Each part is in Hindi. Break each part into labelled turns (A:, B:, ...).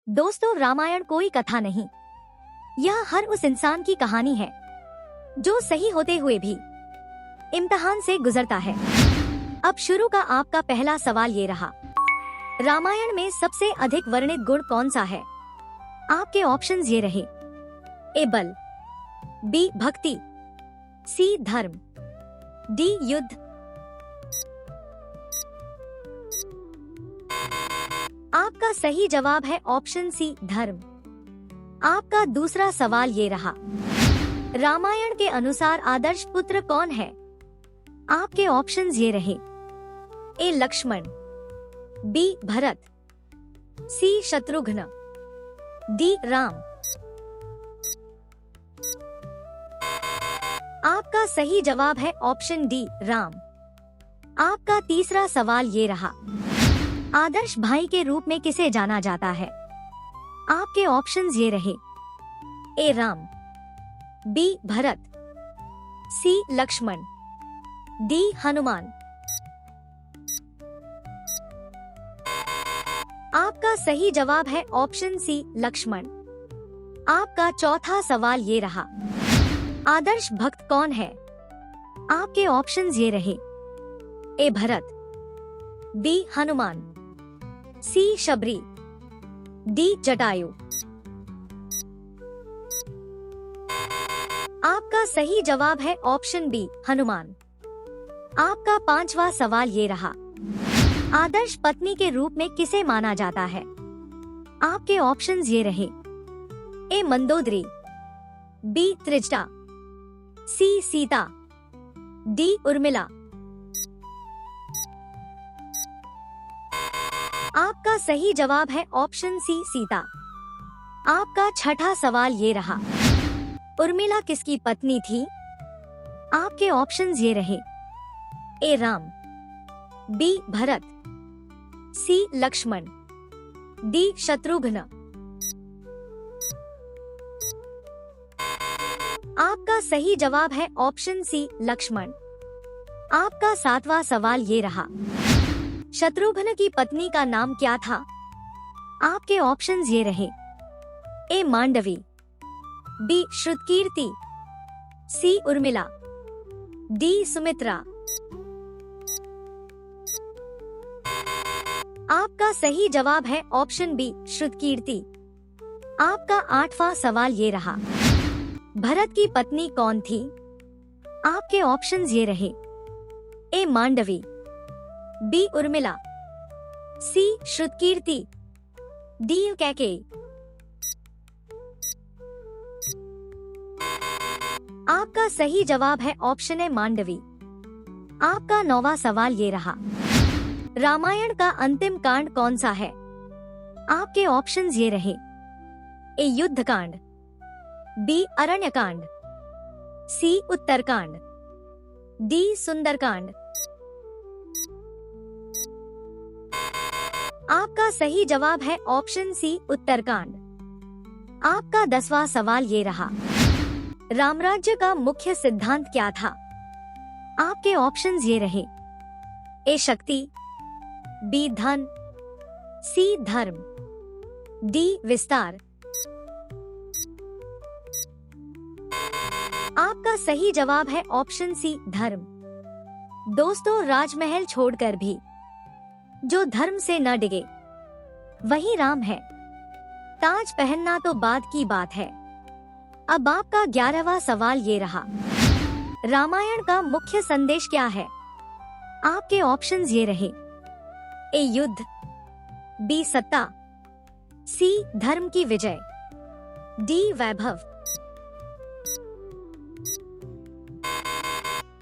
A: दोस्तों, रामायण कोई कथा नहीं, यह हर उस इंसान की कहानी है जो सही होते हुए भी इम्तिहान से गुजरता है। अब शुरू का आपका पहला सवाल ये रहा, रामायण में सबसे अधिक वर्णित गुण कौन सा है? आपके ऑप्शंस ये रहे, ए बल, बी भक्ति, सी धर्म, डी युद्ध। आपका सही जवाब है ऑप्शन सी धर्म। आपका दूसरा सवाल ये रहा, रामायण के अनुसार आदर्श पुत्र कौन है? आपके ऑप्शंस ये रहे, ए लक्ष्मण, बी भरत, सी शत्रुघ्न, डी राम। आपका सही जवाब है ऑप्शन डी राम। आपका तीसरा सवाल ये रहा, आदर्श भाई के रूप में किसे जाना जाता है? आपके ऑप्शंस ये रहे, ए राम, बी भरत, सी लक्ष्मण, डी हनुमान। आपका सही जवाब है ऑप्शन सी लक्ष्मण। आपका चौथा सवाल ये रहा, आदर्श भक्त कौन है? आपके ऑप्शंस ये रहे, ए भरत, बी हनुमान, सी शबरी, डी जटायु। आपका सही जवाब है ऑप्शन बी हनुमान। आपका पांचवा सवाल ये रहा, आदर्श पत्नी के रूप में किसे माना जाता है? आपके ऑप्शंस ये रहे, ए मंदोदरी, बी त्रिजटा, सी सीता, डी उर्मिला। आपका सही जवाब है ऑप्शन सी सीता। आपका छठा सवाल ये रहा, उर्मिला किसकी पत्नी थी? आपके ऑप्शंस ये रहे, ए राम, बी भरत, सी लक्ष्मण, डी शत्रुघ्न। आपका सही जवाब है ऑप्शन सी लक्ष्मण। आपका सातवां सवाल ये रहा, शत्रुघ्न की पत्नी का नाम क्या था? आपके ऑप्शंस ये रहे, ए मांडवी, बी श्रुतकीर्ति, सी उर्मिला, डी सुमित्रा। आपका सही जवाब है ऑप्शन बी श्रुतकीर्ति। आपका आठवां सवाल ये रहा, भरत की पत्नी कौन थी? आपके ऑप्शंस ये रहे, ए मांडवी, बी उर्मिला, सी श्रुतकीर्ति, डी कैकेयी। आपका सही जवाब है ऑप्शन ए मांडवी। आपका नौवां सवाल ये रहा, रामायण का अंतिम कांड कौन सा है? आपके ऑप्शंस ये रहे, ए युद्ध कांड, बी अरण्य कांड, सी उत्तरकांड, डी सुंदरकांड। आपका सही जवाब है ऑप्शन सी उत्तरकांड। आपका 10वां सवाल ये रहा, रामराज्य का मुख्य सिद्धांत क्या था? आपके ऑप्शंस ये रहे, ए शक्ति, बी धन, सी धर्म, डी विस्तार। आपका सही जवाब है ऑप्शन सी धर्म। दोस्तों, राजमहल छोड़कर भी जो धर्म से न डिगे वही राम है। ताज पहनना तो बाद की बात है। अब आपका 11वां सवाल ये रहा, रामायण का मुख्य संदेश क्या है? आपके ऑप्शंस ये रहे, ए युद्ध, बी सत्ता, सी धर्म की विजय, डी वैभव।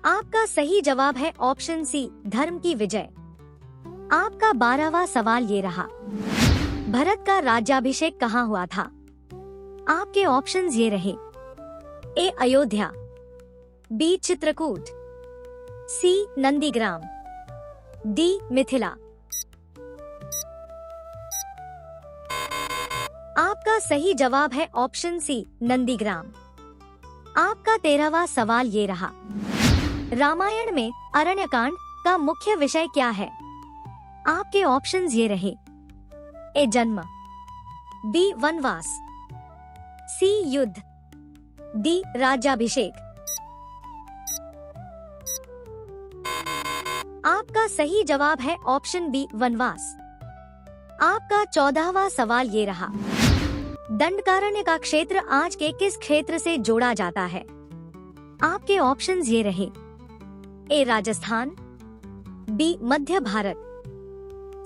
A: आपका सही जवाब है ऑप्शन सी धर्म की विजय। आपका 12वां सवाल ये रहा, भरत का राज्याभिषेक कहाँ हुआ था? आपके ऑप्शंस ये रहे, ए अयोध्या, बी चित्रकूट, सी नंदीग्राम, डी मिथिला। आपका सही जवाब है ऑप्शन सी नंदीग्राम। आपका 13वां सवाल ये रहा, रामायण में अरण्यकांड का मुख्य विषय क्या है? आपके ऑप्शंस ये रहे, ए जन्म, बी वनवास, सी युद्ध, डी राज्याभिषेक। आपका सही जवाब है ऑप्शन बी वनवास। आपका 14वां सवाल ये रहा, दंडकारण्य का क्षेत्र आज के किस क्षेत्र से जोड़ा जाता है? आपके ऑप्शंस ये रहे, ए राजस्थान, बी मध्य भारत,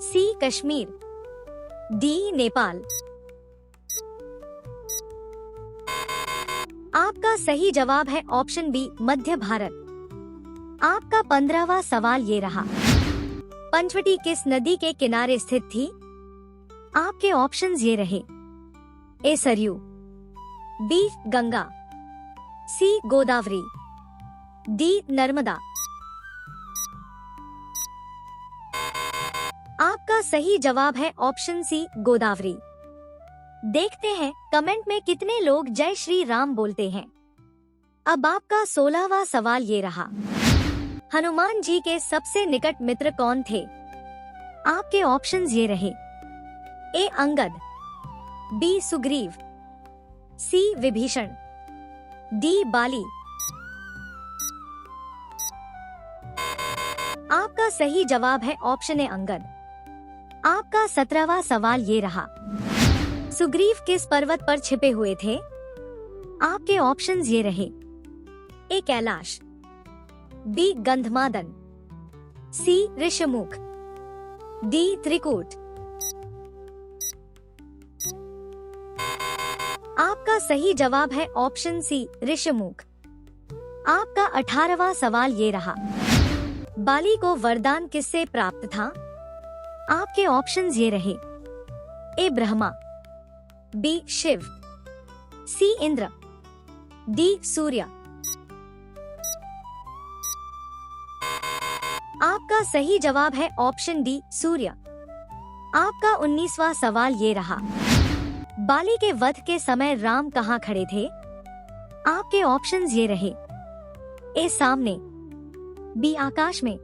A: सी कश्मीर, डी नेपाल। आपका सही जवाब है ऑप्शन बी मध्य भारत। आपका 15वां सवाल ये रहा, पंचवटी किस नदी के किनारे स्थित थी? आपके ऑप्शंस ये रहे, ए सरयू, बी गंगा, सी गोदावरी, डी नर्मदा। आपका सही जवाब है ऑप्शन सी गोदावरी। देखते हैं कमेंट में कितने लोग जय श्री राम बोलते हैं। अब आपका 16वां सवाल ये रहा, हनुमान जी के सबसे निकट मित्र कौन थे? आपके ऑप्शंस ये रहे, ए अंगद, बी सुग्रीव, सी विभीषण, डी बाली। आपका सही जवाब है ऑप्शन ए अंगद। आपका 17वां सवाल ये रहा, सुग्रीव किस पर्वत पर छिपे हुए थे? आपके ऑप्शंस ये रहे, ए कैलाश, बी गंधमादन, सी ऋषमुख, डी त्रिकूट। आपका सही जवाब है ऑप्शन सी ऋषमुख। आपका 18वां सवाल ये रहा, बाली को वरदान किससे प्राप्त था? आपके ऑप्शंस ये रहे, ए ब्रह्मा, बी शिव, सी इंद्र, डी सूर्य। आपका सही जवाब है ऑप्शन डी सूर्य। आपका 19वां सवाल ये रहा, बाली के वध के समय राम कहाँ खड़े थे? आपके ऑप्शंस ये रहे, ए सामने, बी आकाश में,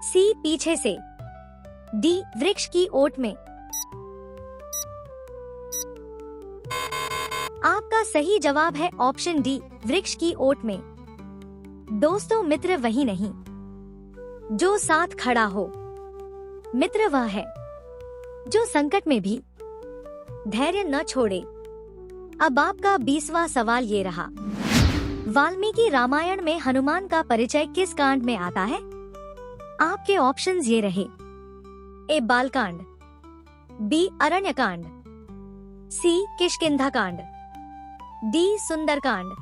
A: सी पीछे से, डी वृक्ष की ओट में। आपका सही जवाब है ऑप्शन डी वृक्ष की ओट में। दोस्तों, मित्र वही नहीं जो साथ खड़ा हो, मित्र वह है जो संकट में भी धैर्य न छोड़े। अब आपका 20वां सवाल ये रहा, वाल्मीकि रामायण में हनुमान का परिचय किस कांड में आता है? आपके ऑप्शंस ये रहे, ए बालकांड, बी अरण्यकांड, सी किष्किंधा कांड, डी सुंदरकांड।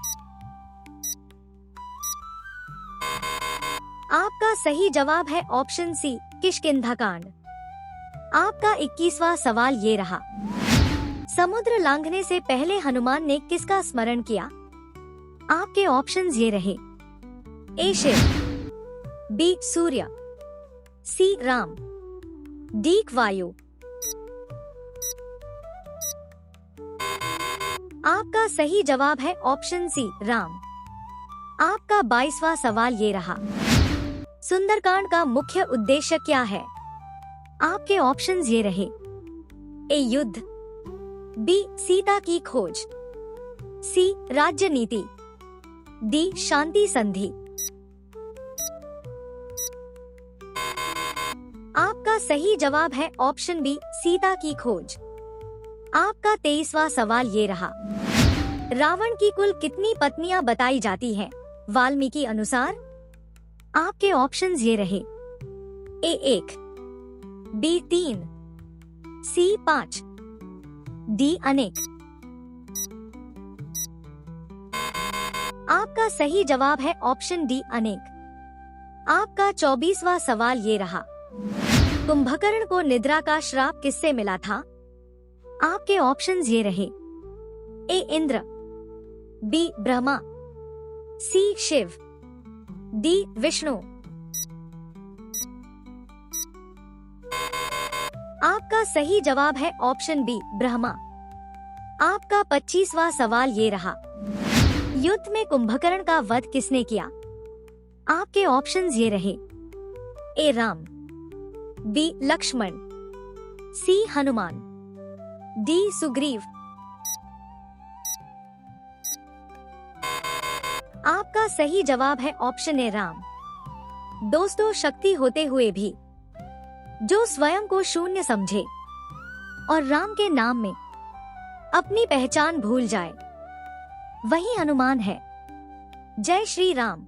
A: आपका सही जवाब है ऑप्शन सी किष्किंधा कांड। आपका 21वां सवाल ये रहा, समुद्र लांघने से पहले हनुमान ने किसका स्मरण किया? आपके ऑप्शंस ये रहे, ए शिव, बी सूर्य, सी राम, डी वायु। आपका सही जवाब है ऑप्शन सी राम। आपका 22वां सवाल ये रहा, सुंदरकांड का मुख्य उद्देश्य क्या है? आपके ऑप्शंस ये रहे, ए युद्ध, बी सीता की खोज, सी राज्य नीति, डी शांति संधि। आपका सही जवाब है ऑप्शन बी सीता की खोज। आपका 23वां सवाल ये रहा, रावण की कुल कितनी पत्नियां बताई जाती हैं वाल्मीकि अनुसार? आपके ऑप्शंस ये रहे, ए 1, बी 3, सी 5, डी अनेक। आपका सही जवाब है ऑप्शन डी अनेक। आपका 24वां सवाल ये रहा, कुंभकर्ण को निद्रा का श्राप किससे मिला था? आपके ऑप्शंस ये रहे, ए इंद्र, बी ब्रह्मा, सी शिव, डी विष्णु। आपका सही जवाब है ऑप्शन बी ब्रह्मा। आपका 25वां सवाल ये रहा, युद्ध में कुंभकर्ण का वध किसने किया? आपके ऑप्शंस ये रहे, ए राम, बी लक्ष्मण, सी हनुमान, डी सुग्रीव। आपका सही जवाब है ऑप्शन ए राम। दोस्तों, शक्ति होते हुए भी जो स्वयं को शून्य समझे और राम के नाम में अपनी पहचान भूल जाए, वही हनुमान है। जय श्री राम।